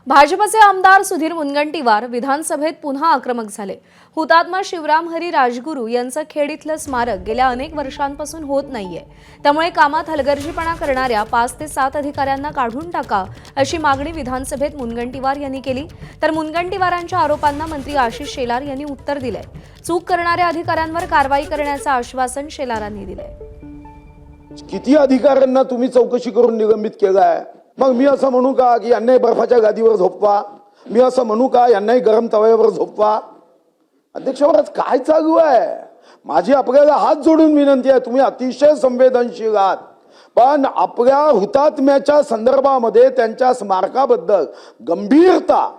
भाजपचे आमदार सुधीर मुनगंटीवार विधानसभेत पुन्हा आक्रमक झाले। हुतात्मा शिवराम हरी राजगुरू यांचं खेड इथलं स्मारक गेल्या अनेक वर्षांपासून होत नाहीये। त्यामुळे कामात हलगर्जीपणा करणाऱ्या 5 ते 7 अधिकाऱ्यांना काढून टाका अशी मागणी विधानसभेत मुनगंटीवार यांनी केली। तर मुनगंटीवारांच्या आरोपांना मंत्री आशिष शेलार यांनी उत्तर दिलंय। चूक करणाऱ्या अधिकाऱ्यांवर कारवाई करण्याचं आश्वासन शेलारांनी दिलंय। किती अधिकाऱ्यांना तुम्ही चौकशी करून निलंबित केलाय? मग मी असं म्हणू का की यांनाही बर्फाच्या गादीवर झोपवा? मी असं म्हणू का यांनाही गरम तव्यावर झोपवा? अध्यक्षवरच काय चालू आहे? माझी आपल्याला हात जोडून विनंती आहे, तुम्ही अतिशय संवेदनशील आहात, पण आपल्या हुतात्म्याच्या संदर्भामध्ये त्यांच्या स्मारकाबद्दल गंभीरता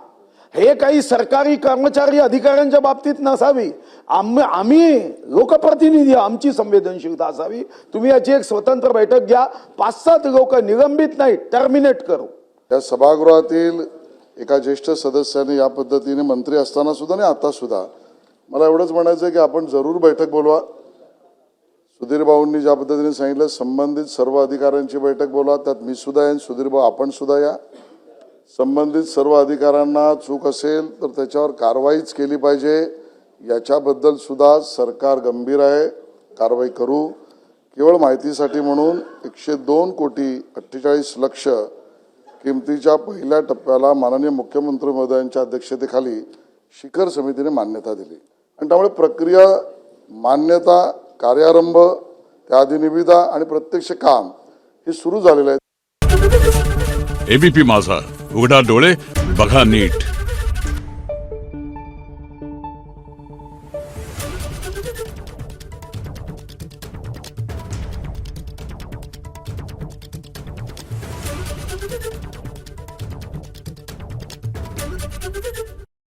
हे काही सरकारी कर्मचारी अधिकाऱ्यांच्या बाबतीत नसावी। आम्ही लोकप्रतिनिधी, आमची संवेदनशीलता असावी। तुम्ही याची एक स्वतंत्र बैठक घ्या। 5-7 लोक निलंबित नाही, टर्मिनेट करू। या सभागृहातील एका ज्येष्ठ सदस्याने या पद्धतीने मंत्री असताना सुद्धा आणि आता सुद्धा मला एवढंच म्हणायचं आहे की आपण जरूर बैठक बोलवा। सुधीर भाऊंनी ज्या पद्धतीने सांगितलं, संबंधित सर्व अधिकाऱ्यांची बैठक बोलवा, त्यात मी सुद्धा येईन, सुधीर भाऊ आपण सुद्धा या। संबंधित सर्व अधिकाऱ्यांना चूक असेल तर त्याच्यावर कारवाईच केली पाहिजे, याच्याबद्दल सुद्धा सरकार गंभीर आहे, कारवाई करू। केवळ माहितीसाठी म्हणून 102 कोटी 48 लक्ष किमतीच्या पहिल्या टप्प्याला माननीय मुख्यमंत्री महोदयांच्या अध्यक्षतेखाली शिखर समितीने मान्यता दिली आणि त्यामुळे प्रक्रिया, मान्यता, कार्यारंभ, त्याआधी निविदा आणि प्रत्यक्ष काम हे सुरू झालेलं आहे। एबीपी माझा, उघडा डोळे बघा नीट।